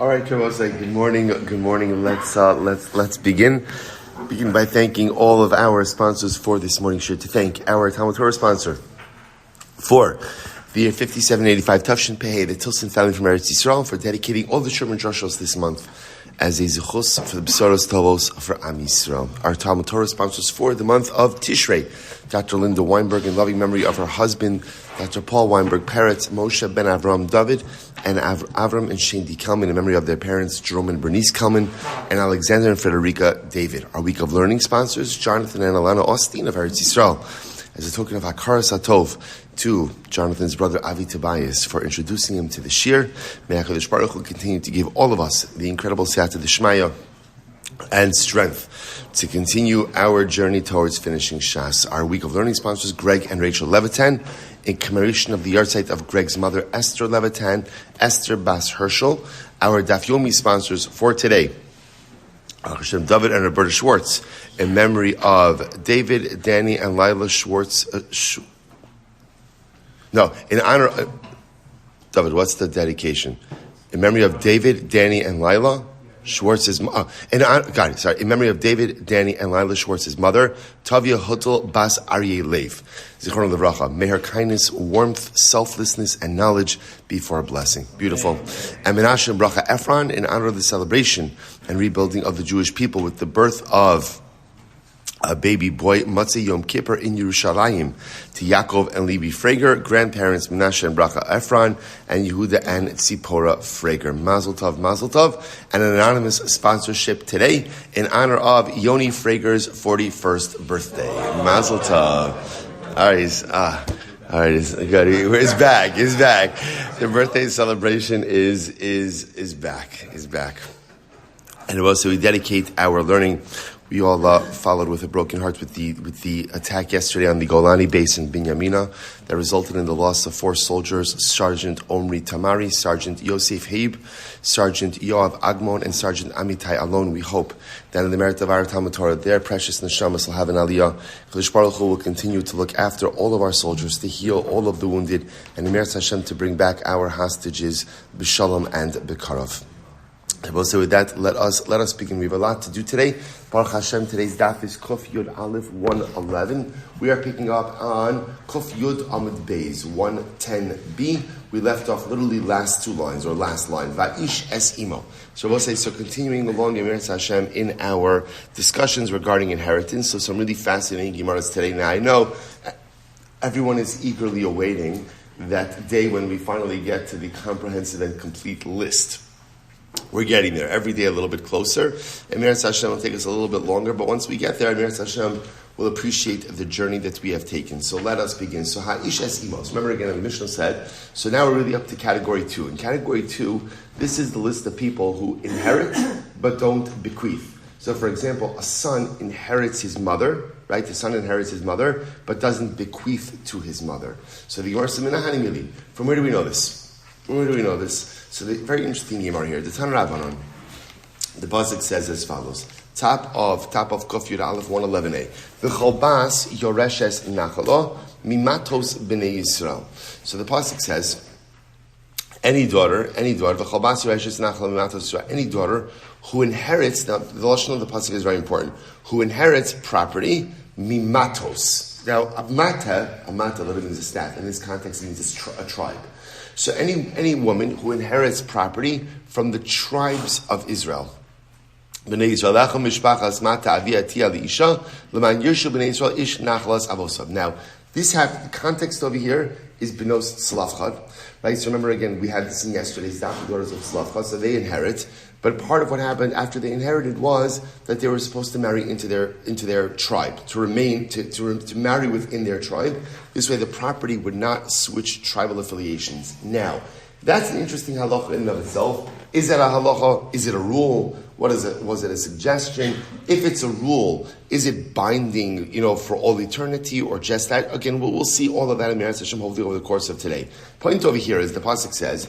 All right, Jerome, good morning. Good morning. Let's begin. Begin by thanking all of our sponsors for this morning's shir. To thank our Talmud Torah sponsor for the year 5785 Tafshin Pei, the Tilson Family from Eretz Yisrael, for dedicating all the Sherman Drushos this month as a zechus for the besuros tovos for Am Yisroel. Our Talmud Torah sponsors for the month of Tishrei, Dr. Linda Weinberg, in loving memory of her husband, Dr. Paul Weinberg, parents Moshe ben Avraham Dovid, and Avraham and Shaindy Kelman, in memory of their parents Jerome and Bernice Kelman, and Alexander and Friderica David. Our week of learning sponsors, Jonathan and Ilana Austein of Eretz Yisrael, as a token of Hakaras Hatov to Jonathan's brother Avi Tobias for introducing him to the shir. May HaKadosh Baruch Hu continue to give all of us the incredible siyata d'shmaya and strength to continue our journey towards finishing Shas. Our week of learning sponsors, Gregg and Rachel Levitan, in commemoration of the yahrzeit of Gregg's mother, Esther Levitan, Esther Bas Herschel. Our Daf Yomi sponsors for today, Dovid Roberta Schwartz, in memory of David, Danny, and Lila Schwartz. In honor of David, what's the dedication? In memory of David, Danny, and Lila Schwartz's in memory of David, Danny, and Lila Schwartz's mother, Toyva Heutel bas Aryeh Lev. May her kindness, warmth, selflessness, and knowledge be for a blessing. Beautiful. And Menashe and Bracha Ephron, in honor of the celebration and rebuilding of the Jewish people with the birth of a baby boy, Matzah Yom Kippur in Yerushalayim, to Yaakov and Levi Frager, grandparents Menashe and Bracha Ephron, and Yehuda and Tzipora Frager. Mazel Tov, and an anonymous sponsorship today in honor of Yoni Frager's 41st birthday. Mazel Tov. All right, he's back. He's back. The birthday celebration is back. And also we dedicate our learning. We all followed with a broken heart with the attack yesterday on the Golani base in Binyamina that resulted in the loss of 4 soldiers: Sergeant Omri Tamari, Sergeant Yosef Heib, Sergeant Yoav Agmon, and Sergeant Amitai Alon. We hope that in the merit of our Talmud Torah, their precious neshamas will have an aliyah. Kadosh Baruch Hu will continue to look after all of our soldiers, to heal all of the wounded, and in merit Hashem to bring back our hostages b'shalom and b'karov. I will say with that, let us begin. We have a lot to do today. Baruch Hashem, today's daf is Kuf Yud Aleph 111. We are picking up on Kuf Yud Amud Beis 110b. We left off literally last line. Va'ish es imo. So we'll say, so continuing along Yemirat Hashem in our discussions regarding inheritance. So some really fascinating Gemaras today. Now I know everyone is eagerly awaiting that day when we finally get to the comprehensive and complete list. We're getting there. Every day a little bit closer. Emirat Hashem will take us a little bit longer, but once we get there, Emirat Hashem will appreciate the journey that we have taken. So let us begin. So Ha'ish es imos. Remember again, the Mishnah said, so now we're really up to category 2. In category 2, this is the list of people who inherit but don't bequeath. So for example, a son inherits his mother, right? The son inherits his mother, but doesn't bequeath to his mother. So the Gemara says, from where do we know this? So the very interesting Gemara here. The Tan Rabbanon, the pasuk says as follows: top of Kuf Yud Aleph 111a. V'cholbas yoreshes nachalo mimatos b'nei Yisrael. So the pasuk says, any daughter, v'cholbas yoreshes nachalo mimatos Yisrael. Any daughter who inherits. Now the lashon of the pasuk is very important. Who inherits property mimatos. Now a mata literally means a staff. In this context, it means a tribe. So any woman who inherits property from the tribes of Israel. Now, this the context over here is Benos Tzlafchad. Right? So remember again, we had this in yesterday's daf, the daughters of Tzlafchad, so they inherit. But part of what happened after they inherited was that they were supposed to marry into their tribe, to remain, to marry within their tribe. This way the property would not switch tribal affiliations. Now, that's an interesting halacha in and of itself. Is that a halacha? Is it a rule? What is it? Was it a suggestion? If it's a rule, is it binding, for all eternity, or just that? Again, we'll see all of that in Meretz Hashem hopefully over the course of today. Point over here is the pasuk says,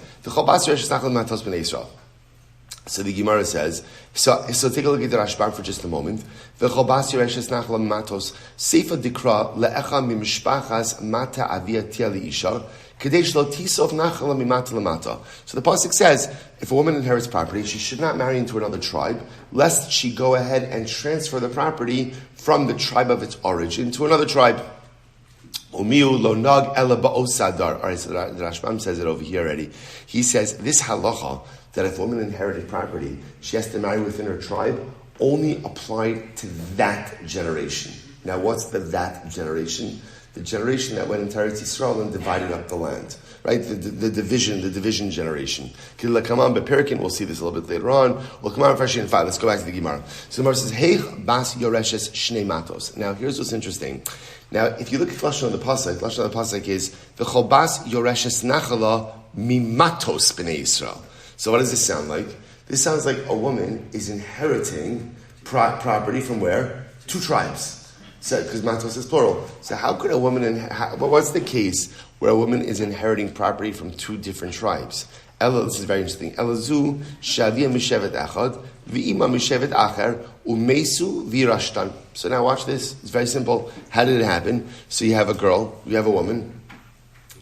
So the Gemara says, so take a look at the Rashbam for just a moment. V'chol bas yoreshes nachla matos seifa dikra le'echa mimishpachas mata avia tia liisha kedei shlo tisof nachla mimata lemata. So the pasuk says, if a woman inherits property, she should not marry into another tribe, lest she go ahead and transfer the property from the tribe of its origin to another tribe. Umiu lo nag ela ba'osadar. All right, so the Rashbam says it over here already. He says this halacha, that if a woman inherited property, she has to marry within her tribe, only applied to that generation. Now, what's that generation? The generation that went into Eretz Yisrael and divided up the land, right? The division generation. Kelman bePerikin, we'll see this a little bit later on. Well, come on, Farshi 5. Let's go back to the Gemara. So the Gemara says, Heich bas yoreshes shnei matos. Now, here's what's interesting. Now, if you look at Lashon of the pasuk is v'chol bas yoreshes nachala mimatos b'nei Yisrael. So what does this sound like? This sounds like a woman is inheriting property from where? Two tribes. So, because matos is plural. So how could a woman, what's the case where a woman is inheriting property from two different tribes? This is very interesting. Elazu shavia mishevet echad v'ima mishevet acher umesu v'irashtan. So now watch this. It's very simple. How did it happen? So you have a girl, you have a woman,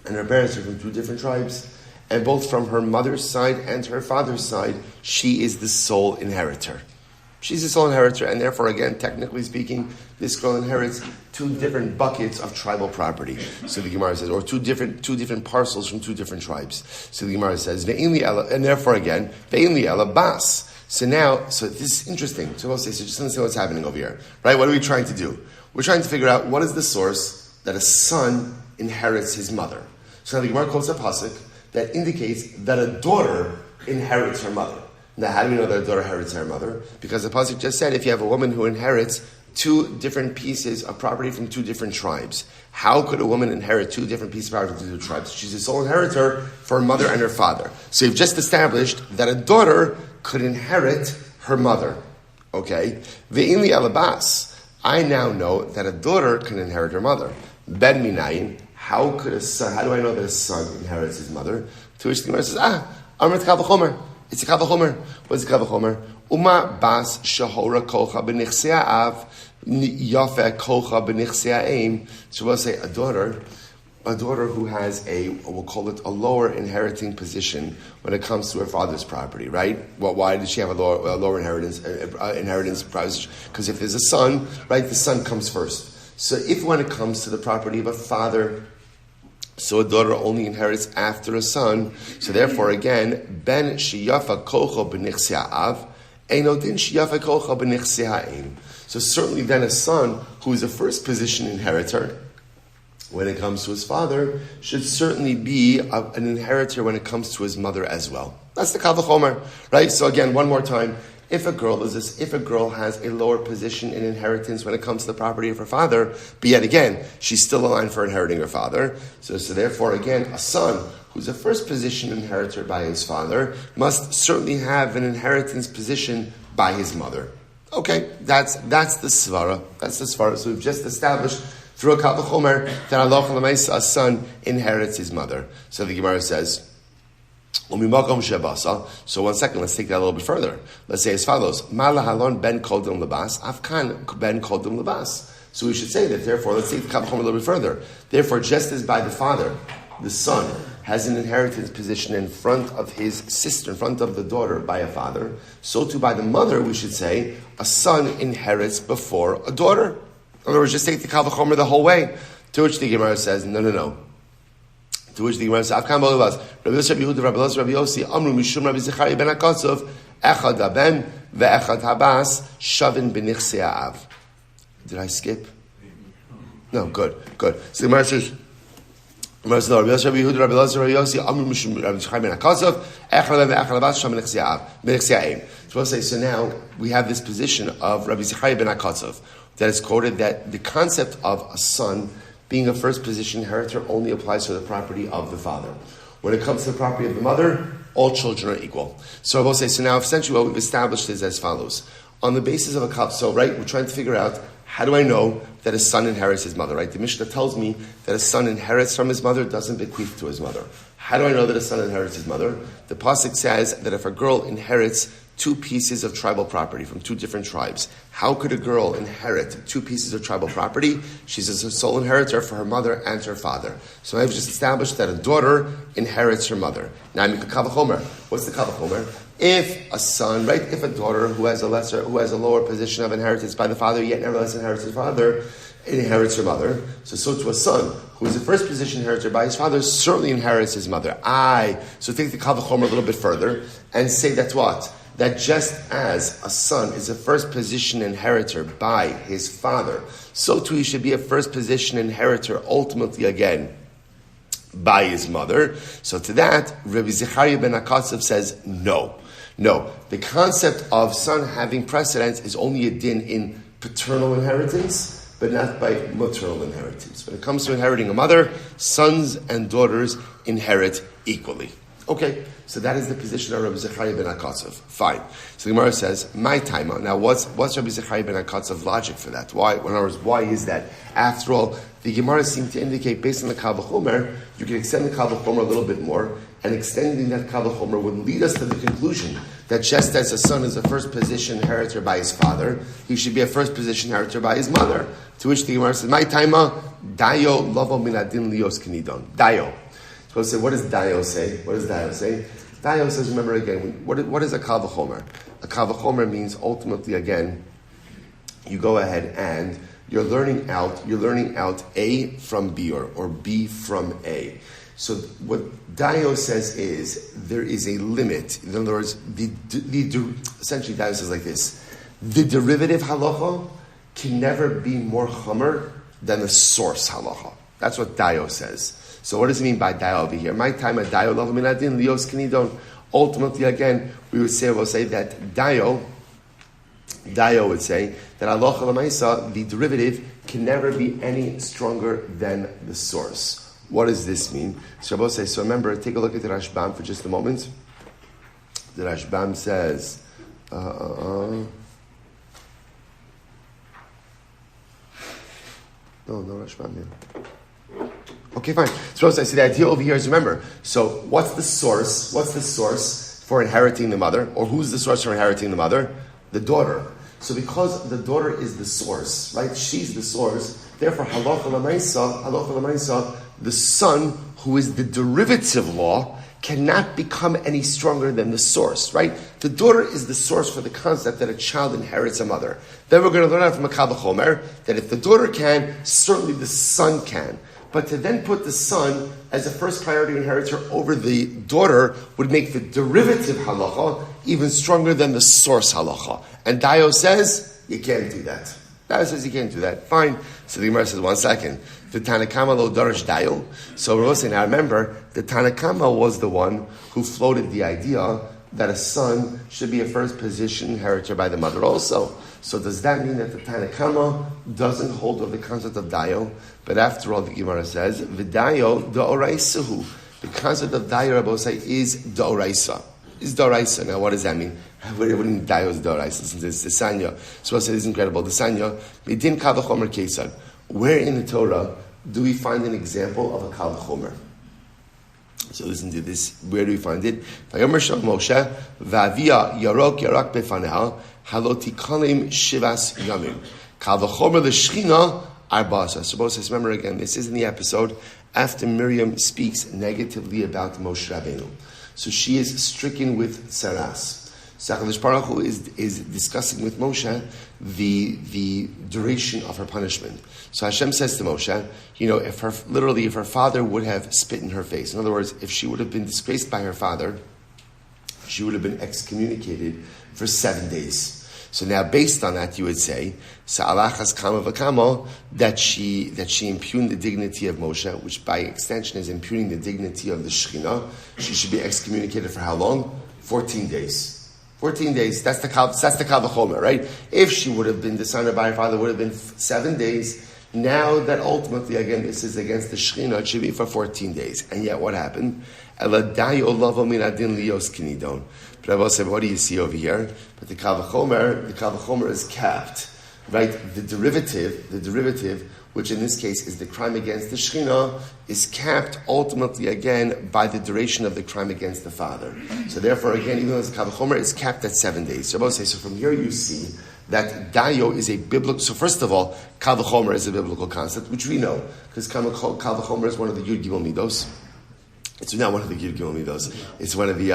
and her parents are from two different tribes. And both from her mother's side and her father's side, she is the sole inheritor. She's the sole inheritor, and therefore, again, technically speaking, this girl inherits two different buckets of tribal property. So the Gemara says, or two different parcels from two different tribes. So the Gemara says, Ve'in ela, and therefore again, Ve'in ela bas. So this is interesting. So we'll say, so just understand what's happening over here, right? What are we trying to do? We're trying to figure out what is the source that a son inherits his mother. So now the Gemara quotes a pasuk that indicates that a daughter inherits her mother. Now, how do we know that a daughter inherits her mother? Because the pasuk just said, if you have a woman who inherits two different pieces of property from two different tribes, how could a woman inherit two different pieces of property from two different tribes? She's the sole inheritor for her mother and her father. So you've just established that a daughter could inherit her mother. Okay? Ve'in li alabas. I now know that a daughter can inherit her mother. Ben minayin. How do I know that a son inherits his mother? To which the Gemara says, Amrit Kal V'chomer. It's a Kal V'chomer. What's a Kal V'chomer? Uma bas shahora kocha b'nichsei av yafe kocha b'nichsei aim. So we'll say a daughter who has we'll call it a lower inheriting position when it comes to her father's property, right? Well, why does she have a lower inheritance position? Because if there's a son, right, the son comes first. So if when it comes to the property of a father, so a daughter only inherits after a son, so therefore again, ben shiyafa kocha b'nichsei av, eino din shiyafa kocha b'nichsei ha'im. So certainly then a son who is a first position inheritor, when it comes to his father, should certainly be an inheritor when it comes to his mother as well. That's the Kal V'chomer, right? So again, one more time. If a girl has a lower position in inheritance when it comes to the property of her father, but yet again, she's still aligned for inheriting her father. So therefore, again, a son who's a first position inheritor by his father must certainly have an inheritance position by his mother. Okay, that's the svara. That's the svara. So we've just established through a Kal V'chomer that halacha l'maisa a son inherits his mother. So the Gemara says, so 1 second, let's take that a little bit further. Let's say as follows: Mala halon ben kodim lebas, afkan ben kodim lebas. So we should say that. Therefore, let's take the Kal V'chomer a little bit further. Therefore, just as by the father, the son has an inheritance position in front of his sister, in front of the daughter by a father, so too by the mother, we should say a son inherits before a daughter. In other words, just take the Kal V'chomer the whole way. To which the Gemara says, no. To which the Gemara says, Afkan Bolivas, Rabbi Yosef Yehuda, Rabbi Elazar, Rabbi Yossi, Amru Mishum, Rabbi Zechariah ben Akatzov, Echad Haben, Ve'echad Habas, Shavin b'nichsei av. Did I skip? No, good. So the Gemara says, Rabbi Yosef Yehuda, Rabbi Elazar, Rabbi Yossi, Amru Mishum, Rabbi Zechariah ben Akatzov, Echad Haben, Ve'echad Habas, Shavin b'nichsei aim. So we'll say, so now we have this position of Rabbi Zechariah ben Akatzov that is quoted that the concept of a son being a first position inheritor only applies to the property of the father. When it comes to the property of the mother, all children are equal. So I will say, so now essentially what we've established is as follows. On the basis of a Kal, so right, we're trying to figure out, how do I know that a son inherits his mother, right? The Mishnah tells me that a son inherits from his mother, doesn't bequeath to his mother. How do I know that a son inherits his mother? The pasuk says that if a girl inherits two pieces of tribal property from two different tribes. How could a girl inherit two pieces of tribal property? She's a sole inheritor for her mother and her father. So I've just established that a daughter inherits her mother. Now I'm Kavachomer. What's the Kavachomer? If a son, right, if a daughter who has a lower position of inheritance by the father, yet nevertheless inherits his father, inherits her mother. So to a son who is the first position inheritor by his father, certainly inherits his mother. So take the Kavachomer a little bit further and say that what? That just as a son is a first position inheritor by his father, so too he should be a first position inheritor ultimately again by his mother. So to that, Rabbi Zechariah ben Akatzev says no. No. The concept of son having precedence is only a din in paternal inheritance, but not by maternal inheritance. When it comes to inheriting a mother, sons and daughters inherit equally. Okay, so that is the position of Rabbi Zechariah ben Akatzev. Fine. So the Gemara says, my time. Now, what's Rabbi Zechariah ben Akatzev's logic for that? Why? In other words, why is that? After all, the Gemara seems to indicate, based on the Kal V'chomer, you can extend the Kal V'chomer a little bit more, and extending that Kal V'chomer would lead us to the conclusion that just as a son is a first position inheritor by his father, he should be a first position inheritor by his mother. To which the Gemara says, my time, dayo lavo minadin lios kinidon. Dayo. So say, what does Dayo say? What does Dayo say? Dayo says, remember again, what is a Kal V'chomer? A Kal V'chomer means ultimately, again, you go ahead and you're learning out A from B or B from A. So what Dayo says is there is a limit. In other words, essentially Dayo says like this: the derivative halacha can never be more chomer than the source halacha. That's what Dayo says. So what does it mean by Dayo over here? My time at Dayo lavo minadin lios kinidon. Ultimately, again, we'll say that Dayo would say that halacha l'maisa, the derivative can never be any stronger than the source. What does this mean? So Rabbi says, so remember, take a look at the Rashbam for just a moment. The Rashbam says, no Rashbam here. Okay, fine. So I see the idea over here is, remember, so what's the source? What's the source for inheriting the mother? Or who's the source for inheriting the mother? The daughter. So because the daughter is the source, right? She's the source. Therefore, halacha l'maisa, the son, who is the derivative law, cannot become any stronger than the source, right? The daughter is the source for the concept that a child inherits a mother. Then we're going to learn out from a Kal V'chomer that if the daughter can, certainly the son can. But to then put the son as a first priority inheritor over the daughter would make the derivative halacha even stronger than the source halacha. And Dayo says, you can't do that. Dayo says you can't do that. Fine. So the Gemara says, 1 second. The Tanakama lo darash Dayo. So we're saying, now remember, the Tanakama was the one who floated the idea that a son should be a first position inheritor by the mother also. So does that mean that the Tanakama doesn't hold of the concept of Dayo? But after all, the Gemara says, V'dayo da'oraisahu. The concept of Dayo, Rabbi say, is da'oraisa. Is da'oraisa. Now what does that mean? What do you mean Dayo is da'oraisa? Since it's the Sanya. So I said, it's incredible. The Sanya, Midin Kal V'chomer Kesad. Where in the Torah do we find an example of a Kal V'chomer? So listen to this. Where do we find it? Vayomer Shal Moshe, Va'avia Yarok Yarak Befaneha, Haloti Kalim Shivas Yamim. Kal V'chomer L'Shchina Arbasa. So Moses says, remember again, this is in the episode after Miriam speaks negatively about Moshe Rabbeinu. So she is stricken with saras. So HaKadosh Baruch Hu is discussing with Moshe the duration of her punishment. So Hashem says to Moshe, if her father would have spit in her face. In other words, if she would have been disgraced by her father, she would have been excommunicated for 7 days. So now, based on that, you would say, Sa'alachas kama v'kama, that she impugned the dignity of Moshe, which by extension is impugning the dignity of the Shekhinah. She should be excommunicated for how long? 14 days. 14 days. That's the Kal V'chomer, right? If she would have been dishonored by her father, it would have been 7 days. Now that ultimately, again, this is against the Shekhinah, it should be for 14 days. And yet, what happened? But I will say, what do you see over here? But the Kal V'chomer is capped. right? The derivative, which in this case is the crime against the Shechina, is capped ultimately again by the duration of the crime against the father. So therefore, again, even though it's Kal V'chomer, it's capped at 7 days. So from here you see that dayo is a biblical. So first of all, Kal V'chomer is a biblical concept, which we know because Kal V'chomer is one of the Yud Gimel Midos. It's not one of the Yud Gimel Midos. It's one of the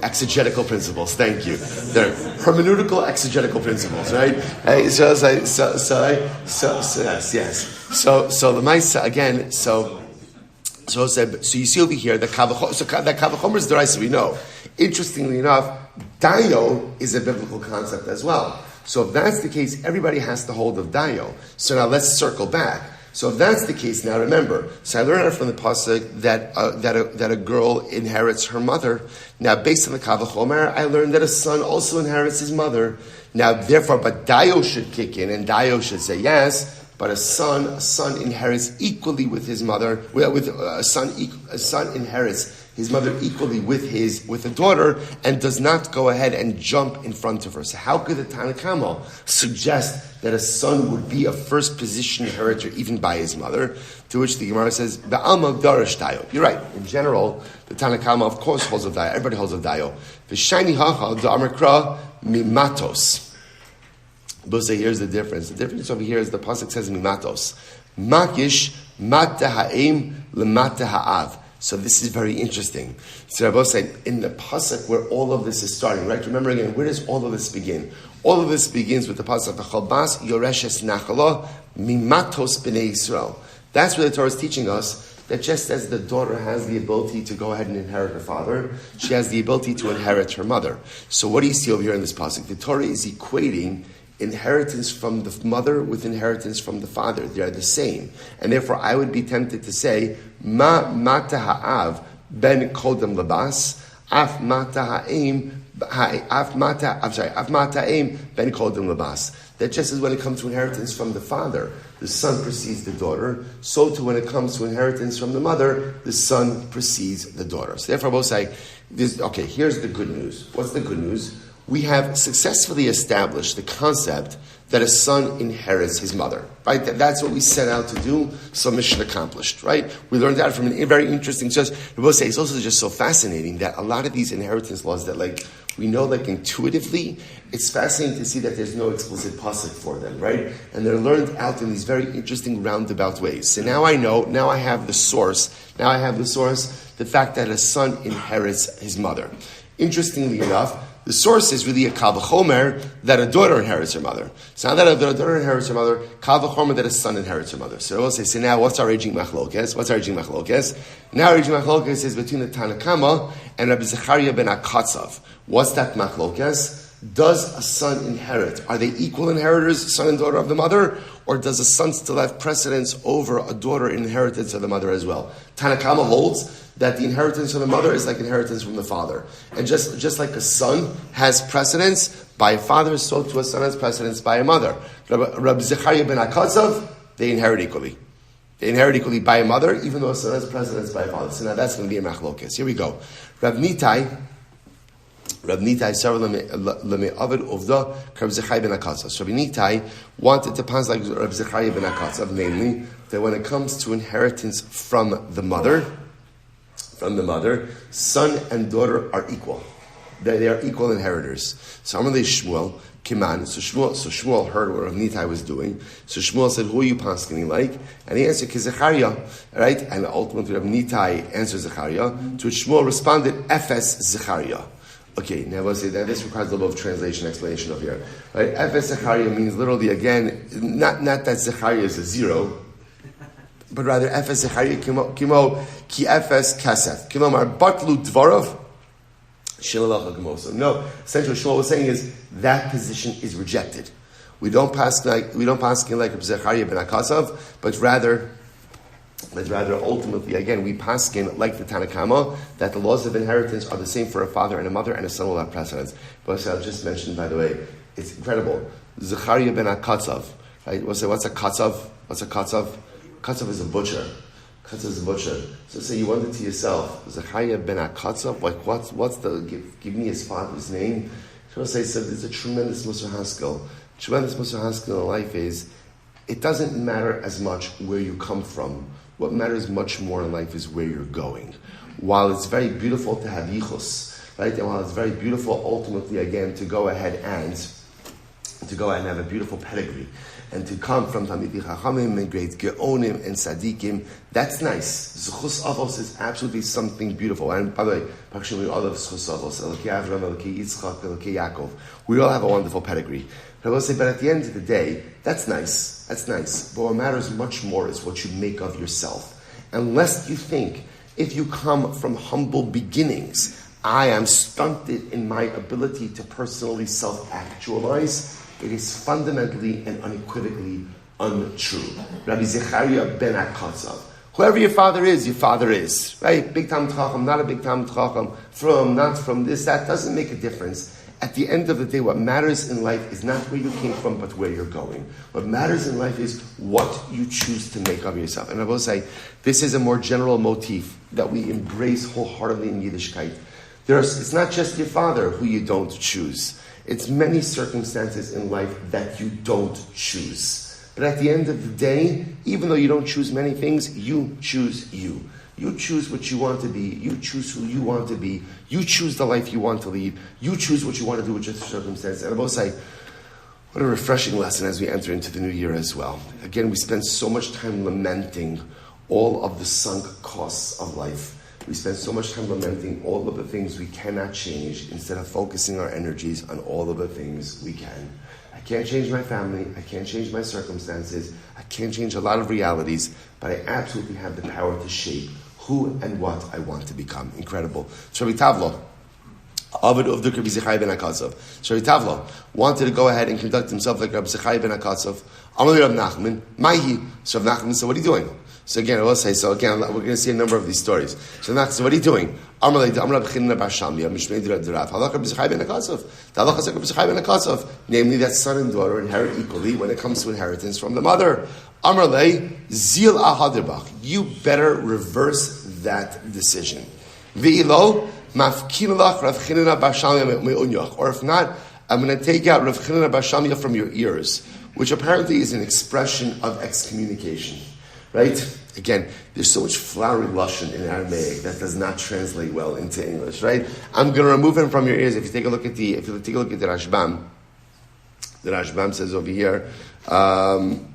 exegetical principles. Thank you. They're hermeneutical exegetical principles, right? So the Maisa again. So you see over here that Kal V'chomer is deraisa. We know. Interestingly enough, dayo is a biblical concept as well. So if that's the case, everybody has to hold of dayo. So now let's circle back. So if that's the case, now remember, so I learned from the pasuk that a girl inherits her mother. Now, based on the Kal V'chomer, I learned that a son also inherits his mother. Now, therefore, but dayo should kick in, and dayo should say yes. But a son inherits equally with his mother. A son inherits his mother equally with a daughter, and does not go ahead and jump in front of her. So how could the Tanna Kama suggest that a son would be a first position inheritor even by his mother? To which the Gemara says, "Ba'alma darash dayo." You're right. In general, the Tanna Kama of course holds of dayo. Everybody holds of dayo. The Shaindy hacha the amakra mimatos. But say here's the difference. The difference over here is the pasuk says mimatos. Makish mata ha'im lemata ha'av. So this is very interesting. So Rabbi said, in the pasuk where all of this is starting, right? Remember again, where does all of this begin? All of this begins with the pasuk v'chalbas yoreshes nachala mimatos b'nei Yisrael. That's what the Torah is teaching us. That just as the daughter has the ability to go ahead and inherit her father, she has the ability to inherit her mother. So what do you see over here in this pasuk? The Torah is equating inheritance from the mother with inheritance from the father. They are the same. And therefore I would be tempted to say, Ma mata ha'av ben kodem labas, af mata ha'im ben kodem labas. That just as when it comes to inheritance from the father, the son precedes the daughter, so too when it comes to inheritance from the mother, the son precedes the daughter. So therefore I will say, okay, here's the good news. What's the good news? We have successfully established the concept that a son inherits his mother, right? That's what we set out to do, so mission accomplished, right? We learned that from a very interesting source. We both say it's also just so fascinating that a lot of these inheritance laws that we know intuitively, it's fascinating to see that there's no explicit pasuk for them, right? And they're learned out in these very interesting roundabout ways. So now I know, now I have the source, the fact that a son inherits his mother. Interestingly enough, the source is really a Kal V'chomer that a daughter inherits her mother. So now that a daughter inherits her mother, Kal V'chomer that a son inherits her mother. So we'll say, so now what's our raging machlokes? Now our raging machlokes is between the Tanna Kama and Rabbi Zechariah ben Akatzav. What's that machlokes? Does a son inherit? Are they equal inheritors, son and daughter of the mother? Or does a son still have precedence over a daughter in inheritance of the mother as well? Tanna Kama holds that the inheritance of the mother is like inheritance from the father. And just like a son has precedence by a father, so too a son has precedence by a mother. Rabbi Zechariah ben Akatzav, they inherit equally. They inherit equally by a mother, even though a son has precedence by a father. So now that's going to be a machlokes. Here we go. Rav Nitai, Sarah Leme Avid Uvda, Rabbi Zechariah ben Akatzav. So Rabbi Nitai wanted to pass like Rabbi Zechariah ben Akatzav, namely, that when it comes to inheritance from the mother, son and daughter are equal. They are equal inheritors. So Amalei Shmuel, Kelman. So Shmuel heard what Rav Nitai was doing. So Shmuel said, "Who are you paskening like?" And he answered, "Zechariah." Right? And ultimately Rav Nitai answered Zechariah. To which Shmuel responded, "Efes Zechariah." Okay, now let's say that this requires a little bit of translation explanation over here. Right? Efes Zechariah means literally again, not that Zechariah is a zero, but rather Efes Zechariah kimo ki Efes Kasef. Kimo mar batlu dvarav shilalacha gemoso. No, essentially what Shmuel was saying is that position is rejected. We don't pass like Zechariah ben Akatzav, but rather ultimately again we paskin like the Tanna Kama that the laws of inheritance are the same for a father and a mother, and a son will have precedence. But as I just mentioned, by the way, it's incredible. Zechariah ben Akatzav, right? What's a katzav? Katzav is a butcher. So say you wonder to yourself, Zechariah ben Akatzav, what's the, give me his father's name. So there's a tremendous Musar Haskell. Tremendous Musar Haskell in life is, it doesn't matter as much where you come from. What matters much more in life is where you're going. While it's very beautiful to have yichus, right? And while it's very beautiful, ultimately, again, to go ahead and have a beautiful pedigree, and to come from Talmidei Chachamim and great Geonim and Tzadikim, that's nice. Zechus Avos is absolutely something beautiful. And by the way, we all have Zechus Avos, Elokei Avraham, Elokei Yitzchak, Elokei Yaakov. We all have a wonderful pedigree. But I will say, but at the end of the day, that's nice. That's nice. But what matters much more is what you make of yourself. Unless you think, if you come from humble beginnings, I am stunted in my ability to personally self-actualize, it is fundamentally and unequivocally untrue. Rabbi Zechariah ben Akatzav. Whoever your father is, right? Big Talmud Chacham, not a big Talmud Chacham, from, not from, this, that, doesn't make a difference. At the end of the day, what matters in life is not where you came from, but where you're going. What matters in life is what you choose to make of yourself. And I will say, this is a more general motif that we embrace wholeheartedly in Yiddishkeit. It's not just your father who you don't choose. It's many circumstances in life that you don't choose. But at the end of the day, even though you don't choose many things, you choose you. You choose what you want to be. You choose who you want to be. You choose the life you want to lead. You choose what you want to do with your circumstances. And I will say, what a refreshing lesson as we enter into the new year as well. Again, we spend so much time lamenting all of the sunk costs of life. We spend so much time lamenting all of the things we cannot change instead of focusing our energies on all of the things we can. I can't change my family. I can't change my circumstances. I can't change a lot of realities, but I absolutely have the power to shape who and what I want to become. Incredible. Rabbi Tavlo, Avid of Rabbi Zechariah ben Akatzav. So Rabbi Tavlo wanted to go ahead and conduct himself like Rabbi Zechariah ben Akatzav. Amar Rav Nachman, Maihi. So Rav Nachman said, what are you doing? So again, I will say, we're going to see a number of these stories. So what are you doing? Namely, that son and daughter inherit equally when it comes to inheritance from the mother. You better reverse that decision. Or if not, I'm going to take out Rav Chinina bar Shamya from your ears, which apparently is an expression of excommunication. Right? Again, there's so much flowery lashon in Aramaic that does not translate well into English, right? I'm going to remove him from your ears. If you take a look at the Rashbam, the Rashbam says over here, Mafkina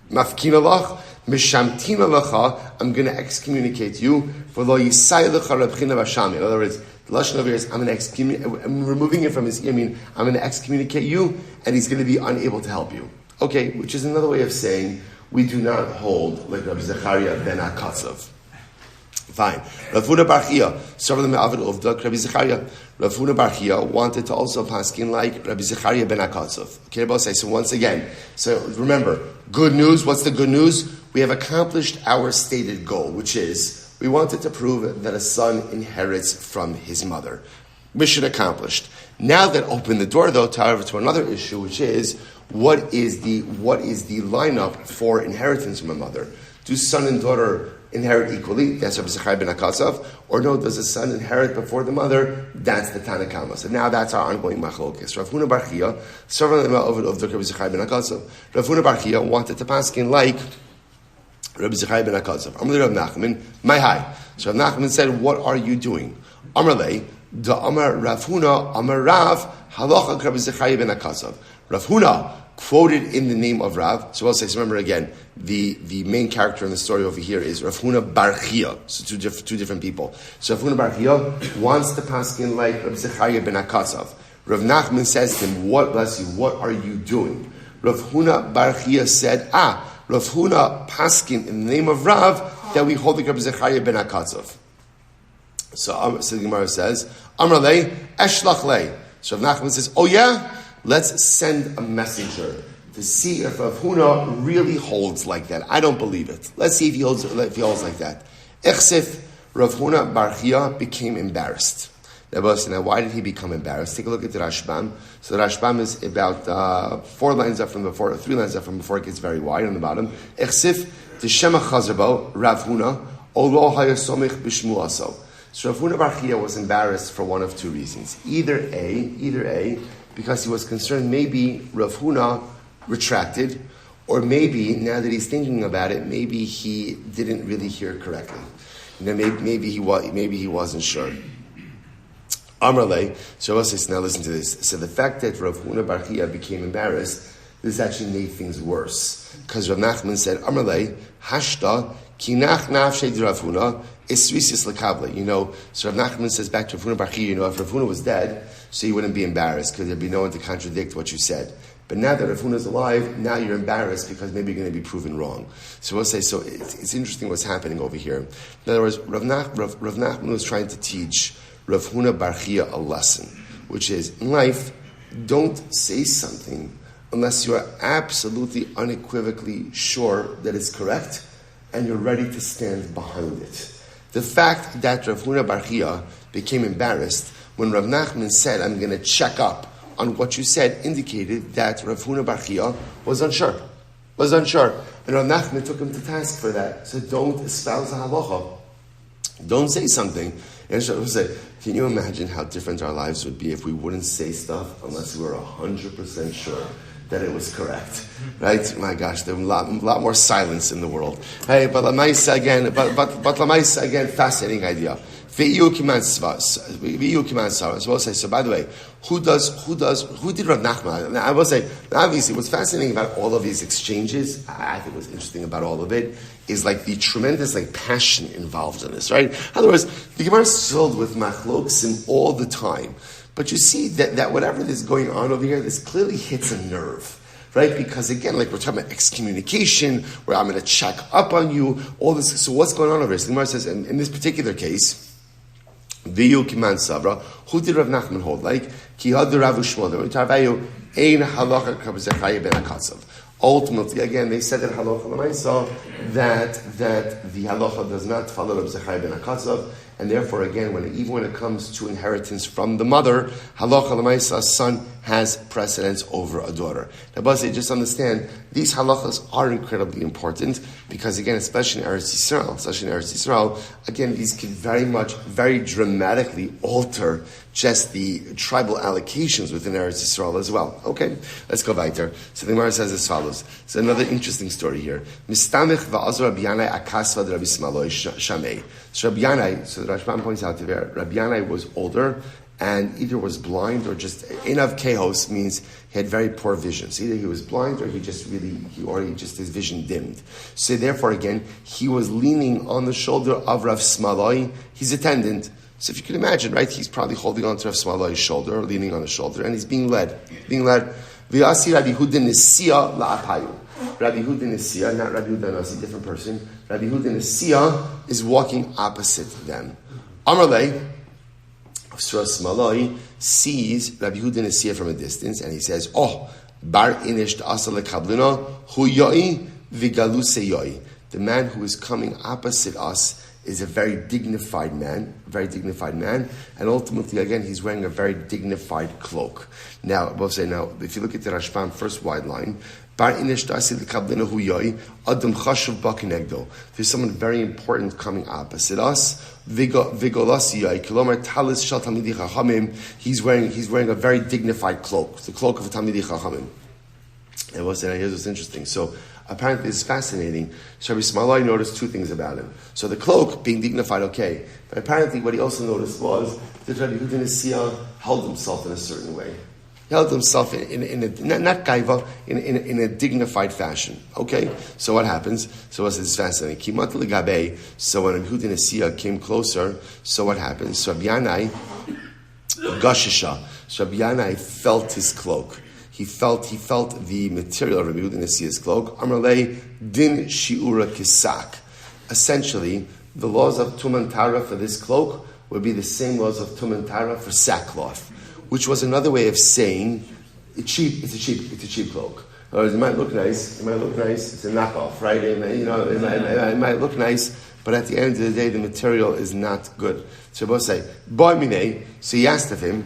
lach, mishamtina lacha, I'm going to excommunicate you for lo yisai lecha Rab Chinina bar Shamya. In other words, the lashon over here is, I'm removing him from his ear, I'm going to excommunicate you, and he's going to be unable to help you. Okay, which is another way of saying, we do not hold like Rabbi Zechariah ben Akatzav. Fine. Rav Huna bar Chia, some of them Avid Uvda, Rabbi Zechariah. Rav Huna bar Chia wanted to also paskin like Rabbi Zechariah ben Akatzav. Okay, both say. So once again, so remember, good news. What's the good news? We have accomplished our stated goal, which is we wanted to prove that a son inherits from his mother. Mission accomplished. Now that opened the door, though, to another issue, which is what is the lineup for inheritance from a mother? Do son and daughter inherit equally? That's Rabbi Zechariah ben Akatzav. Or no, does the son inherit before the mother? That's the Tanna Kama. So now that's our ongoing machlokes. Rav Huna bar Chia, several of the Rabbi Zechariah ben Akatzav. Rav Huna bar Chia wanted to paskin like Rabbi Zechariah ben Akatzav. Amar Rav Nachman, my high. So Rav Nachman said, what are you doing? Amar lei, da Amar Rav Huna, Amar Rav, halacha Rabbi Zechariah ben Akatzav. Rav Huna quoted in the name of Rav. So I'll say, so remember again, the main character in the story over here is Rav Huna bar Chia. So two different people. So Rav Huna bar Chia wants to paskin like Rabbi Zechariah ben Akatzav. Rav Nachman says to him, what are you doing? Rav Huna bar Chia said, Rav Huna paskin in the name of Rav that we hold like Rabbi Zechariah ben Akatzav. So the Gemara says, Amar lei, eshlach lei. So Rav Nachman says, oh yeah? Let's send a messenger to see if Rav Huna really holds like that. I don't believe it. Let's see if he holds like that. Echsif, Rav Huna bar Chia became embarrassed. Now, why did he become embarrassed? Take a look at the Rashbam. So the Rashbam is about 3 lines up from before it gets very wide on the bottom. Echsif, the Shema Chazarbo, Rav Huna, Olo Hayasomich Bishmu Aso. So Rav Huna Bar Chia was embarrassed for one of two reasons. Either A, because he was concerned maybe Rav Huna retracted, or maybe, now that he's thinking about it, maybe he didn't really hear correctly. Maybe he wasn't sure. Amarle, so now listen to this. So the fact that Rav Huna Bar Chia became embarrassed, this actually made things worse. Because Rav Nachman said, Amarle, hashta, kinach nafshe di Rav Huna, isrisis lekavle. So Rav Nachman says back to Rav Huna Bar Chia, if Rav Huna was dead, so you wouldn't be embarrassed, because there'd be no one to contradict what you said. But now that Rav Huna is alive, now you're embarrassed because maybe you're going to be proven wrong. So we'll say, so it's interesting what's happening over here. In other words, Rav Nachman was trying to teach Rav Huna Bar Chia a lesson, which is, in life, don't say something unless you're absolutely unequivocally sure that it's correct and you're ready to stand behind it. The fact that Rav Huna Bar Chia became embarrassed when Rav Nachman said, I'm going to check up on what you said, indicated that Rav Huna Bar Chia was unsure. And Rav Nachman took him to task for that. So don't espouse a halacha. Don't say something. And so say, can you imagine how different our lives would be if we wouldn't say stuff unless we were 100% sure that it was correct? Right? My gosh, there's a lot more silence in the world. Hey, but Lamaisa again, fascinating idea. So we'll say, so by the way, who did Rav Nachman? I will say, obviously, what's fascinating about all of these exchanges, I think what's interesting about all of it, is like the tremendous passion involved in this, right? In other words, the Gemara is filled with machloksim all the time. But you see that whatever is going on over here, this clearly hits a nerve. Right? Because again, we're talking about excommunication, where I'm going to check up on you, all this. So what's going on over here? So the Gemara says, in this particular case, Viyu Kiman Savra, who did Rav Nachman hold? Ki hadu Rav Shmuel, Tarvayu, Ein Halacha Kabzechaya Ben Akatsav. Ultimately, again, they said in Halacha L'maisa that the Halacha does not follow Rav Zechariah Ben Akatsav, and therefore, again, even when it comes to inheritance from the mother, Halacha L'maisa, a son has precedence over a daughter. Now, Basra, just understand, these halachas are incredibly important because, again, especially in Eretz Yisrael, again, these can very dramatically alter just the tribal allocations within Eretz Yisrael as well. Okay, let's go weiter. So the Gemara says as follows. So another interesting story here. Mistamich va'azor Rabbi Yanai akasva de Rabbi Smaloi shamei. So Rabbi Yanai, so the Rashbam points out there, Rabbi Yanai was older and either was blind or just inav kehos means he had very poor vision. So either he was blind or his vision dimmed. So therefore, again, he was leaning on the shoulder of Rav Smaloi, his attendant. So if you can imagine, right, he's probably holding on to Rav Smaloi's shoulder, or leaning on his shoulder, and he's being led. V'yasi Rabbi Huda Nesiya la'apayu. Rabbi Huda Nesiya, not Rabbi Huda Nasi, different person. Rabbi Huda Nesiya is walking opposite them. Amarle, Rav Smaloi sees Rabbi Huda Nesiya from a distance, and he says, "Oh, bar inish ta'asa lekabluna hu yoi v'galuse yoi." The man who is coming opposite us is a very dignified man, and ultimately, again, he's wearing a very dignified cloak. Now, if you look at the Rashbam, first wide line, there's someone very important coming opposite us. He's wearing a very dignified cloak, the cloak of a Talmidei Chachamim. And here's what's interesting. So apparently it's fascinating. So Rabbi Smaloi noticed two things about him. So the cloak being dignified, okay. But apparently what he also noticed was that Rabbi Huda Nesiya held himself in a certain way. He held himself in a not gaiva, in a dignified fashion. Okay? So what happens? So it's fascinating. Kimat legabe. So when Rabbi Huda Nesiya came closer, so what happens? So Rabbi Yanai gashisha. So Rabbi Yanai felt his cloak. He felt the material of Rabbi Huda Nesiya's cloak. Amrlei din shiura kisak. Essentially, the laws of Tuman Tara for this cloak would be the same laws of Tuman Tara for sackcloth, which was another way of saying it's cheap. It's a cheap cloak. In other words, it might look nice. It's a knockoff, right? It might look nice, but at the end of the day, the material is not good. So both say, "Boy minei." So he asked of him.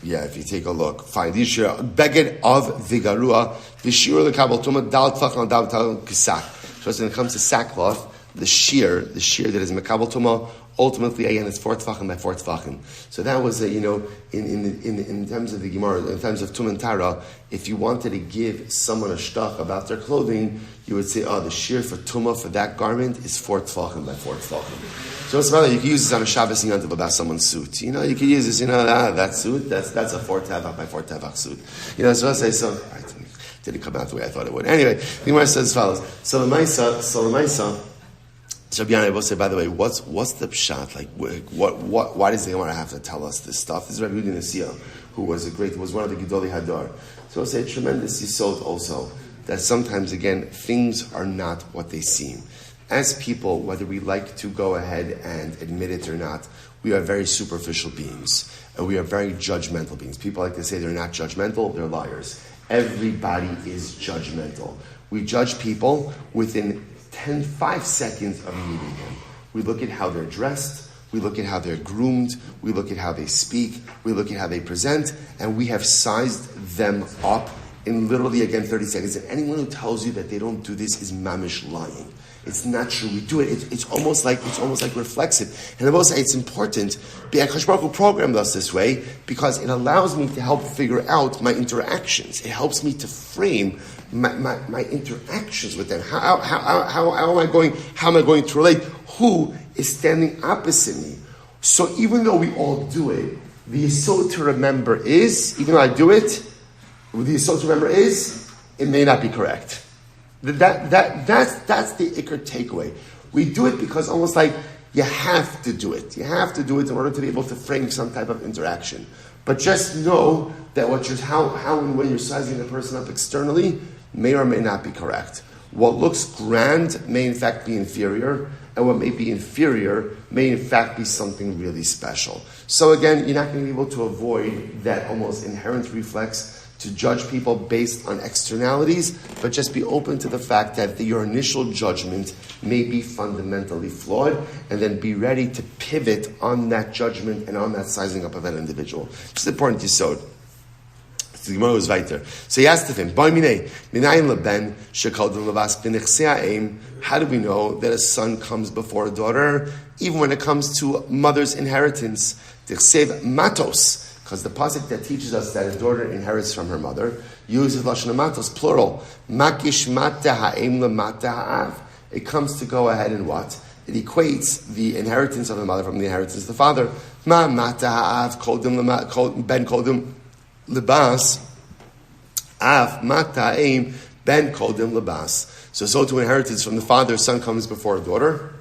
If you take a look, fine. Beged of Vigarua, Vishur the Kabal Tuma, Dal Tlachon Dal Kisak. So when it comes to sackcloth, the shear that is Mekabel Tumah, ultimately, again, it's 4 Tvachim by 4 Tvachim. So that was, in terms of the Gemara, in terms of Tum and Tara, if you wanted to give someone a shtach about their clothing, you would say, the shear for Tumah for that garment is 4 Tvachim by 4 Tvachim. So it's rather, you can use this on a Shabbos Yantiv about someone's suit. You can use this, that suit, that's a 4 Tevach by 4 Tevach suit. So I say, didn't come out the way I thought it would. Anyway, the Gemara says as follows. So the Maisa, Rabbi Yanai will say, by the way, what's the pshat? Like, why does the Gemara have to tell us this stuff? This is Rabbi Yehuda Nesiya, who was one of the Gedolei Hadar. So I'll say tremendous yisod also, that sometimes, again, things are not what they seem. As people, whether we like to go ahead and admit it or not, we are very superficial beings, and we are very judgmental beings. People like to say they're not judgmental, they're liars. Everybody is judgmental. We judge people within 5 seconds of meeting them. We look at how they're dressed, we look at how they're groomed, we look at how they speak, we look at how they present, and we have sized them up in literally, again, 30 seconds. And anyone who tells you that they don't do this is mamish lying. It's not true. We do it. It's almost like reflexive. And I will say it's important. HaKadosh Baruch Hu programmed us this way because it allows me to help figure out my interactions. It helps me to frame my interactions with them. How am I going to relate? Who is standing opposite me? So even though we all do it, the yesod to remember is, even though I do it, the yesod to remember is, it may not be correct. That's the ikar takeaway. We do it because almost like you have to do it. You have to do it in order to be able to frame some type of interaction. But just know that how and when you're sizing a person up externally may or may not be correct. What looks grand may in fact be inferior, and what may be inferior may in fact be something really special. So again, you're not going to be able to avoid that almost inherent reflex to judge people based on externalities, but just be open to the fact that your initial judgment may be fundamentally flawed, and then be ready to pivot on that judgment and on that sizing up of that individual. It's an important yisod. The Gemara was weiter. So he asked of him, how do we know that a son comes before a daughter, even when it comes to mother's inheritance? Matos. Because the pasuk that teaches us that a daughter inherits from her mother uses lashon matos, plural. Makish mata ha'em lemata ha'av. It comes to go ahead and what? It equates the inheritance of the mother from the inheritance of the father. Ma mata ha'av kodim ben kodim libas. Av mata ha'em ben kodim libas. So to inheritance from the father, son comes before a daughter.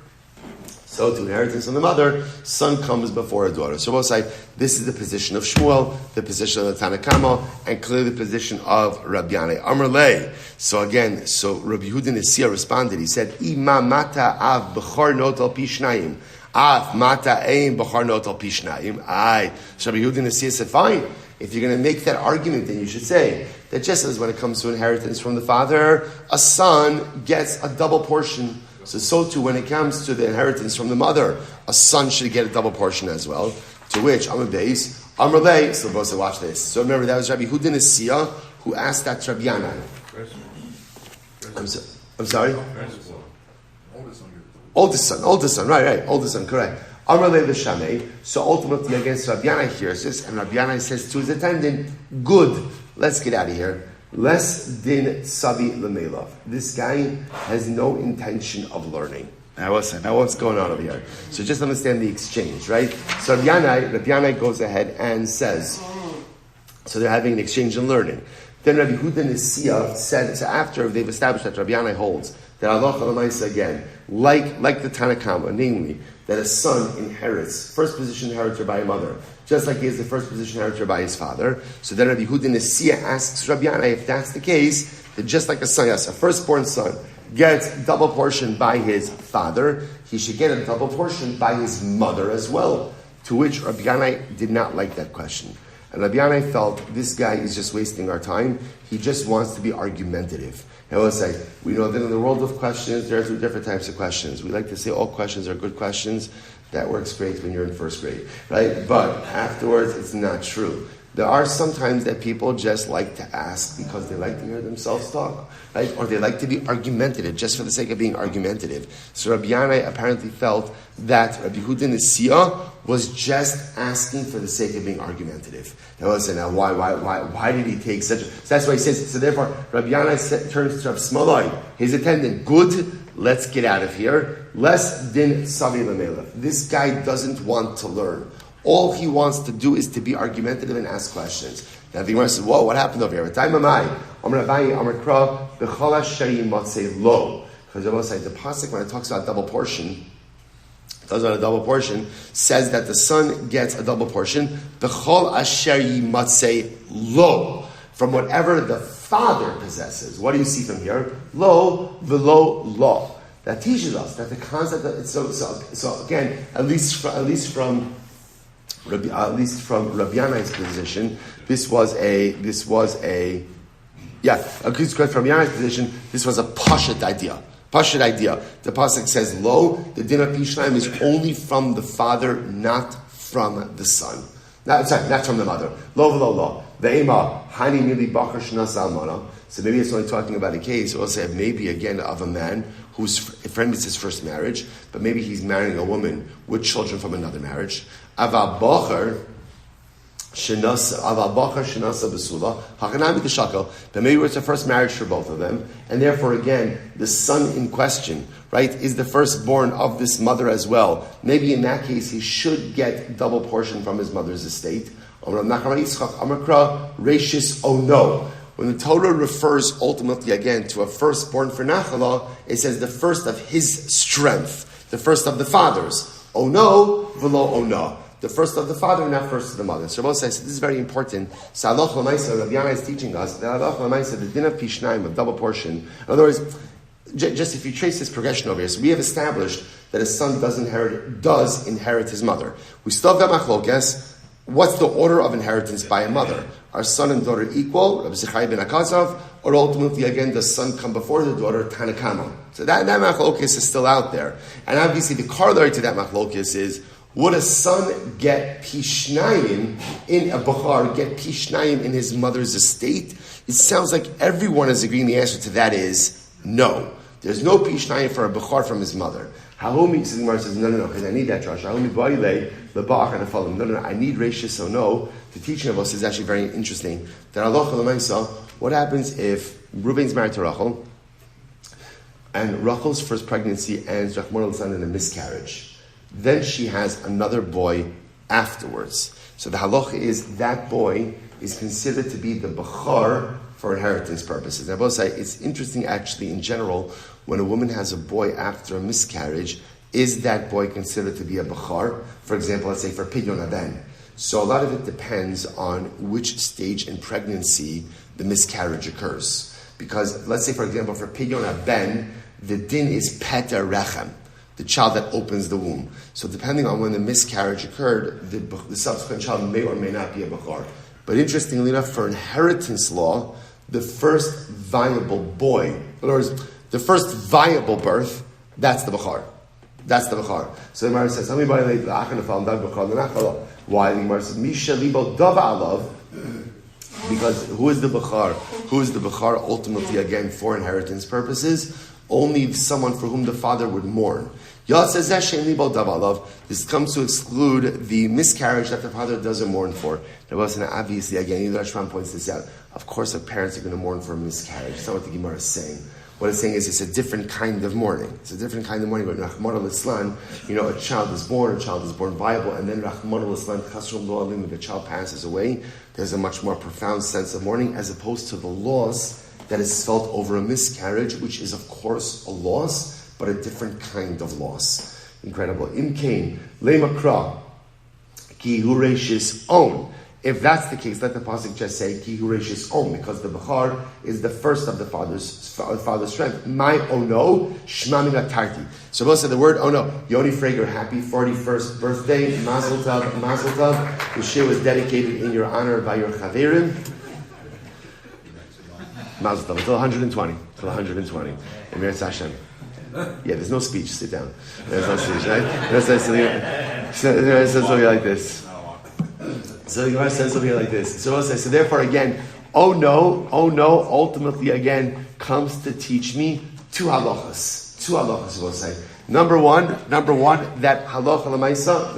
So to inheritance from the mother, son comes before a daughter. So we'll say this is the position of Shmuel, the position of the Tanakama, and clearly the position of Rabbi Yanai. Amar lei. So again, Rabbi Yehuda Nesiya responded. He said, "Ima mata av b'char not al pi shnayim, av mata ein b'char not al pi shnayim." So Rabbi Yehuda Nesiya said, "Fine. If you're going to make that argument, then you should say that just as when it comes to inheritance from the father, a son gets a double portion. So too, when it comes to the inheritance from the mother, a son should get a double portion as well. To which, Amar Beis, Amar Lei, so both watch this. So remember, that was Rabbi Yehuda Nesiya who asked that to Rabbi Yanai. I'm sorry? Oldest son, right, oldest son, correct. Amar Lei l'shamei. So ultimately, against Rabbi Yanai hears this, and Rabbi Yanai says to his attendant, good, let's get out of here. Less din sabi l'meilav. This guy has no intention of learning. Now what's going on over here? So just understand the exchange, right? So Rabbi Yanai goes ahead and says, so they're having an exchange in learning. Then Rabbi Yehuda Nesiya said, so after they've established that Rabbi Yanai holds that Allah L'maisa again, like the Tanakama, namely, that a son inherits, first position inheritor by a mother, just like he is the first position inheritor by his father. So then Rabbi Yehuda Nesiya asks Rabbi Yanai, if that's the case, that just like a son, yes, a firstborn son gets double portion by his father, he should get a double portion by his mother as well. To which Rabbi Yanai did not like that question. And Rabbi Yanai felt, this guy is just wasting our time. He just wants to be argumentative. And I will say, we know that in the world of questions, there are two different types of questions. We like to say all questions are good questions. That works great when you're in first grade, right? But afterwards, it's not true. There are sometimes that people just like to ask because they like to hear themselves talk, right? Or they like to be argumentative just for the sake of being argumentative. So Rabbi Yanai apparently felt that Rabbi Yehuda Nesiah was just asking for the sake of being argumentative. Now listen, now why did he take such a... So that's why he says, so therefore Rabbi Yanai turns to Rav Smalai, his attendant, good, let's get out of here. Less din savi l'melech. This guy doesn't want to learn. All he wants to do is to be argumentative and ask questions. Now the Gemara says, whoa, what happened over here? Because the pasuk, when it talks about double portion, says that the son gets a double portion. B'chol asher yimatzei lo, from whatever the father possesses. What do you see from here? Lo v'lo lo. That teaches us that the concept that it's so again, at least from Rabbi Yanai's position, this was a from Yanai's position, this was a pashut idea. Pashut idea. The pasuk says, "Lo." The din of Pishnaim is only from the father, not from the son. Not from the mother. Lo v'lo lo. Ve'ema hani mili bachar shnas almana. So maybe it's only talking about a case, or say maybe again of a man whose friend is his first marriage, but maybe he's marrying a woman with children from another marriage. Aval bachar shenasa besula hakanami t'shakel. But maybe it's a first marriage for both of them, and therefore again the son in question, right, is the firstborn of this mother as well. Maybe in that case he should get double portion from his mother's estate. When the Torah refers ultimately again to a firstborn for Nachala, it says the first of his strength, the first of the fathers. Oh no, v'lo oh no. The first of the father, not first of the mother. So Rabbi says this is very important. So Halacha L'maisa, Rabbi Yana is teaching us that Halacha L'maisa, the din of Pishnaim, of double portion. In other words, just if you trace this progression over here, so we have established that a son does inherit his mother. We still have that machlokes. What's the order of inheritance by a mother? Are son and daughter equal? Rabbi Zechai ben Akazov, or ultimately again does son come before the daughter? Tanakama. So that machlokes is still out there, and obviously the corollary to that machlokes is: would a son get pishnayim in a bachar, get pishnayim in his mother's estate? It sounds like everyone is agreeing the answer to that is no. There's no pishnayim for a bachar from his mother. Hahomi says, no, because I need that trash. Hahomi baile lebach and follow. No, I need rachis. So no, the teaching of us is actually very interesting. That halacha l'maisa, what happens if Reuben's married to Rachel, and Rachel's first pregnancy ends in a miscarriage? Then she has another boy afterwards. So the halacha is that boy is considered to be the bachar for inheritance purposes. Now, both say it's interesting actually in general, when a woman has a boy after a miscarriage, is that boy considered to be a bachar? For example, let's say for pidyon haben. So a lot of it depends on which stage in pregnancy the miscarriage occurs. Because let's say, for example, for pidyon haben, the din is peta rechem, the child that opens the womb. So depending on when the miscarriage occurred, the subsequent child may or may not be a bachar. But interestingly enough, for inheritance law, the first viable boy, in other words, the first viable birth, that's the bachar. That's the bachar. So the Gemara says, why? The Gemara says, Misha libo dava alav, because who is the bachar? Who is the bachar ultimately, again, for inheritance purposes? Only someone for whom the father would mourn. This comes to exclude the miscarriage that the father doesn't mourn for. There wasn't obviously, again, Lila Schwartz points this out. Of course, the parents are going to mourn for a miscarriage. That's not what the Gemara is saying. What it's saying is it's a different kind of mourning. It's a different kind of mourning. But Rahman al-Islam, a child is born viable, and then Rahman al-Islam, when the child passes away, there's a much more profound sense of mourning, as opposed to the loss that is felt over a miscarriage, which is, of course, a loss, but a different kind of loss. Incredible. Imkain, lemakra, ki hu reishis own. If that's the case, let the pasuk just say ki hu reishis own, because the bachar is the first of the father's strength. My ono, shma min atarti. So both said the word ono. Yoni Frager, happy 41st birthday. Mazel tov, mazel tov. The shir was dedicated in your honor by your chaverim. Mazel tov. Until 120. Until 120. Emir Hashem. Yeah, there's no speech. Sit down. There's no speech, right? It says something like this. So the Gemara says over here like this. So therefore again, oh no, ultimately again comes to teach me two halachas. We'll say. Number one, that halacha l'maisa,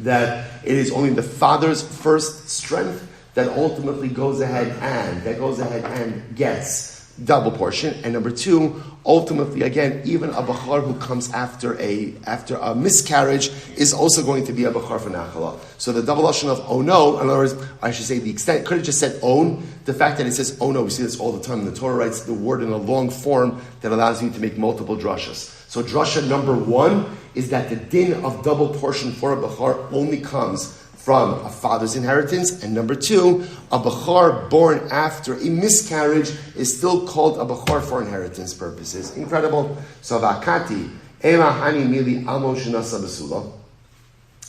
that it is only the father's first strength that ultimately goes ahead and gets double portion. And number two, ultimately again, even a bachar who comes after a miscarriage is also going to be a bachar for nachala. So the double lashon of oh no, in other words, I should say the extent, could have just said own. The fact that it says oh no, we see this all the time. The Torah writes the word in a long form that allows you to make multiple drashas. So drasha number one is that the din of double portion for a bachar only comes from a father's inheritance, and number two, a bachar born after a miscarriage is still called a bachar for inheritance purposes. Incredible. So vakati ema hani mili amo shenasa besula.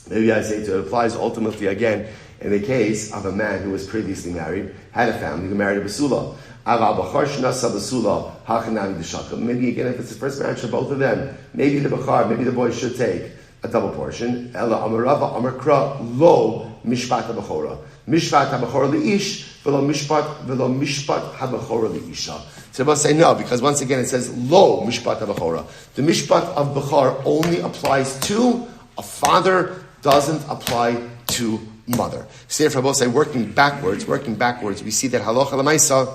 Maybe I say it applies ultimately again in the case of a man who was previously married, had a family, who married a besula. Maybe again, if it's the first marriage for both of them, maybe the bachar, maybe the boy should take a double portion. Ella amarava amarkra lo mishpat habachora. Mishpat habachora liish velo mishpat habachora liisha. So we'll say no, because once again it says lo mishpat habachora. The mishpat of bachar only applies to a father, doesn't apply to mother. So therefore we'll say working backwards, we see that halacha l'maisa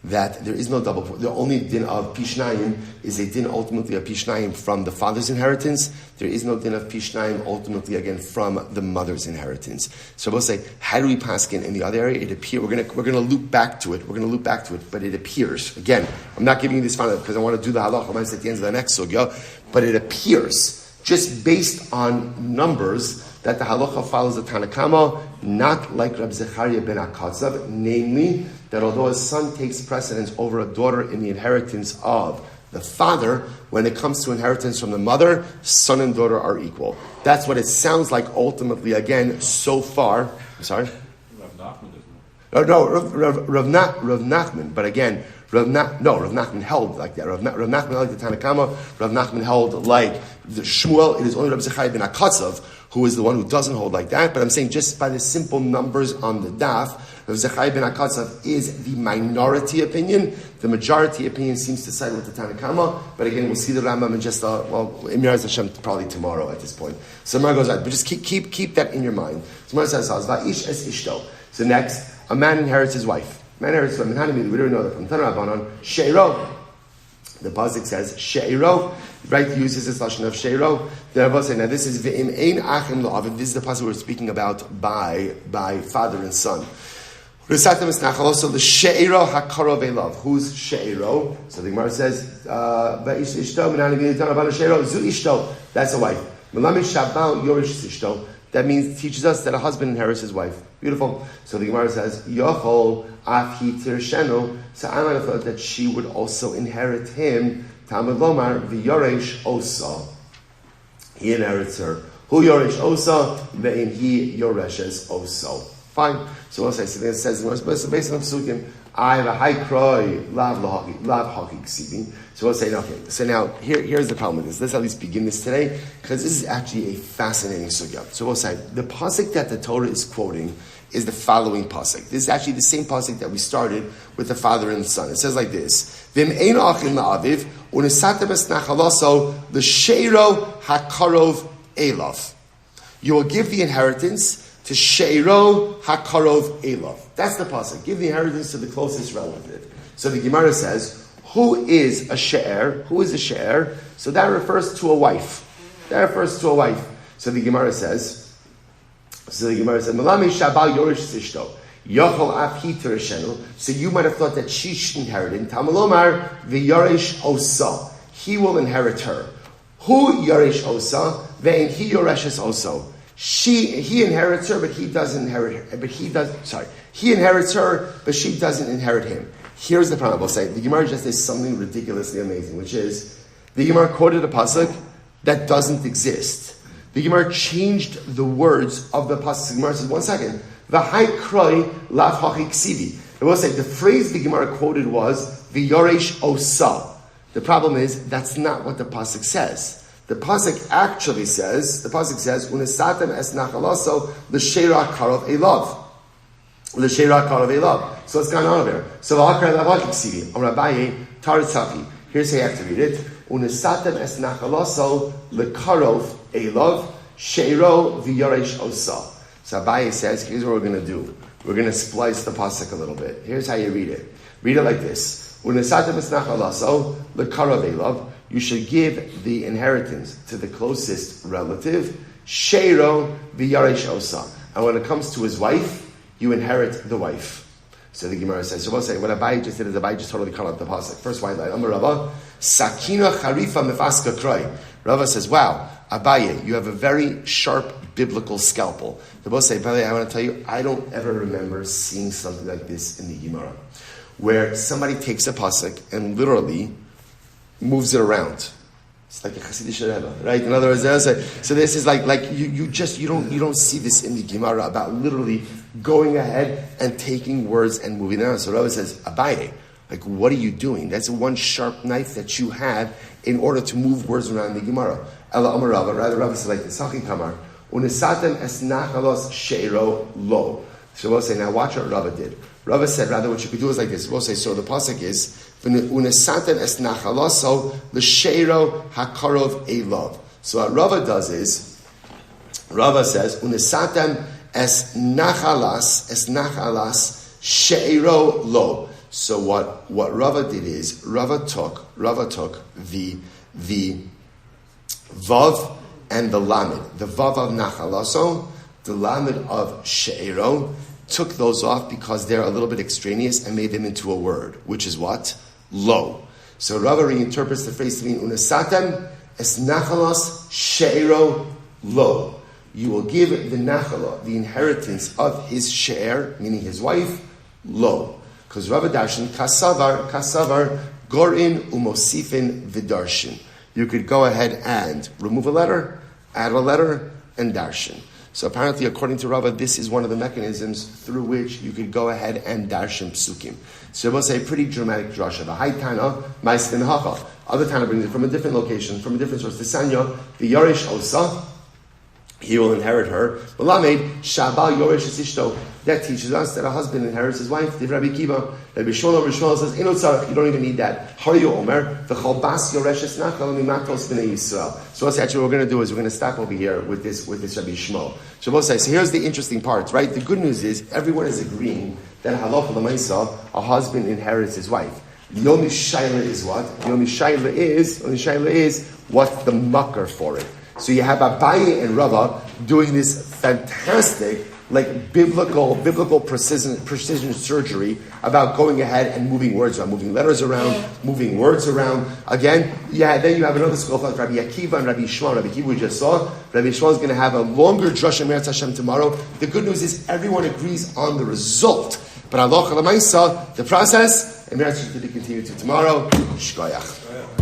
that there is no double. The only din of pishnayim is a din ultimately of pishnayim from the father's inheritance. There is no din of pishnayim ultimately again from the mother's inheritance. So we'll say, how do we paskin in the other area? It appears we're gonna loop back to it. But it appears again. I'm not giving you this final because I want to do the halacha at the end of the next sugya. But it appears just based on numbers that the halacha follows the Tanakama, not like Reb Zechariah ben Akatzav, namely that although a son takes precedence over a daughter in the inheritance of the father, when it comes to inheritance from the mother, son and daughter are equal. That's what it sounds like ultimately, again, so far. I'm sorry? Rav Nachman doesn't. Rav Nachman, but again, Rav Nachman held like that. Rav Nachman held like the Tanakama. Rav Nachman held like the Shmuel. It is only Reb Zechariah ben Akatzav who is the one who doesn't hold like that. But I'm saying just by the simple numbers on the daf, Reb Zechariah ben Akatzav is the minority opinion. The majority opinion seems to side with the Tanakama. But again, we'll see the Rambam in just in Yahrzeit Hashem probably tomorrow at this point. So Gemara goes out, but just keep that in your mind. So Gemara says, "Va'ish es ishto." So next, a man inherits his wife. Man inherits his wife. We don't know that from Tanarabanan. Sheiro. The pasuk says Sheiro. Right, uses this lashon of Sheiro. The Rabbi say, now this is ve'im ein achim la'avid. This is the pasuk we're speaking about by father and son. Also the Sheiro hakarov elav. Who's Sheiro? So the Gemara says, "Va'ish ishto minani v'yitan abana Sheiro zu ishto." That's a wife. Melami shabal yorish ishto. That means teaches us that a husband inherits his wife. Beautiful. So the Gemara says, Yochol afi tirshenu. So I might have thought that she would also inherit him. Talmud lomar v'yoresh osa. He inherits her. Hu yoresh osa ve'in he yoreshes oso. Fine. So what else I say? It says, so based on Psukim, I have a high cry, lav hockey ksibin. So we'll say, okay. So now, here's the problem with this. Let's at least begin this today, because this is actually a fascinating sugya. So we'll say, the pasuk that the Torah is quoting is the following pasuk. This is actually the same pasuk that we started with the father and the son. It says like this: Vim ein achin la'aviv unesatem es nachalaso l'sheiro hakarov elav. You will give the inheritance to Sheiro hakarov elav. That's the pasuk. Give the inheritance to the closest relative. So the Gemara says, who is a she'er? Who is a she'er? So that refers to a wife. So the Gemara says, Melami shabal yorish sishto. Yochol af hi tirshenu. So you might have thought that she should inherit him. Tamalomar v'yorish osa. He will inherit her. Who yorish osa? Ve'in he yoreshes oso. He inherits her, but he doesn't inherit her. He inherits her, but she doesn't inherit him. Here's the problem. I'll say the Gemara just says something ridiculously amazing, which is the Gemara quoted a pasuk that doesn't exist. The Gemara changed the words of the pasuk. The Gemara says, 1 second. V'hai kroi lav hachi ksivi. I will say the phrase the Gemara quoted was v'yoresh osa. The problem is, that's not what the pasuk says. The pasuk actually says, Unesatem es nachalaso l'sheira karov elav. L'sheira karov elav. So what's going on over here? So v'akar lavakik sivi. Rabaye taritzafi. Here's how you have to read it. Unesatem es nachalaso l'karov elav. Sheiro v'yaresh osa. So Abaye says, here's what we're going to do. We're going to splice the pasuk a little bit. Here's how you read it. Read it like this. You should give the inheritance to the closest relative, Sheiro v'yaresh osa. And when it comes to his wife, you inherit the wife. So the Gemara says, so we'll say, what Abaye just did is Abaye just totally cut out the pasuk. First white line, Amar Rava, Sakina charifa mefaska kroi. Rava says, wow, Abaye, you have a very sharp biblical scalpel. The both say, by the way, I want to tell you, I don't ever remember seeing something like this in the Gemara, where somebody takes a pasuk and literally moves it around. It's like a Hasidic Rebbe, right? In other words, so this is like you don't see this in the Gemara about literally going ahead and taking words and moving them around. So Rebbe says, Abaye, like what are you doing? That's one sharp knife that you have in order to move words around the Gemara. Ela Amar Rava, rather Rava says like this, Hachi Kamar, Unesatem es nachalos sheiro lo. So we'll say, now watch what Rava did. Rava said, rather, what you could do is like this. We'll say, so the pasuk is, "Unesatem es nachalaso l'sheiro hakarov elav." So what Rava does is, Rava says, "Unesatem es nachalas sheiro lo." So what Rava did is, Rava took the vav and the lamed, the vav of nachalaso, the lamed of sheiro, took those off because they're a little bit extraneous and made them into a word, which is what? Lo. So Rava reinterprets the phrase to mean unesatem es nachalos she'ero lo. You will give the nachala, the inheritance of his she'er, meaning his wife, lo. Because Rava darshan kasavar gorin umosifin vidarshin. You could go ahead and remove a letter, add a letter, and darshan. So apparently, according to Rava, this is one of the mechanisms through which you could go ahead and darshan psukim. So we'll say a pretty dramatic drasha. The high Tana, Ma'aseh Hacha. Other Tana brings it from a different location, from a different source. The Sanya, the Yaresh Osa, he will inherit her. Lamed, Shabal Yoresh Ishto. That teaches us that a husband inherits his wife. The Rabbi Kiva, Rabbi Shmuel says, you don't even need that. Haryu Omer, the Chalbas Yoresh Esnachal, Mimatos B'nei Yisrael. So what's actually what we're going to do is we're going to stop over here with this Rabbi Shmuel. So we'll say, so here's the interesting part, right? The good news is everyone is agreeing that halacha l'maisa, a husband inherits his wife. The only shaila is what? The only shaila is what's the mucker for it. So you have Abaye and Rava doing this fantastic, like biblical precision surgery about going ahead and moving words around, moving letters around, moving words around. Again, then you have another school like Rabbi Akiva and Rabbi Shmuel. Rabbi Akiva we just saw. Rabbi Shmuel is going to have a longer drush in Meretz Hashem tomorrow. The good news is everyone agrees on the result. But halacha l'maisa, the process, and Meretz Hashem to be continued to tomorrow. Shkoyach.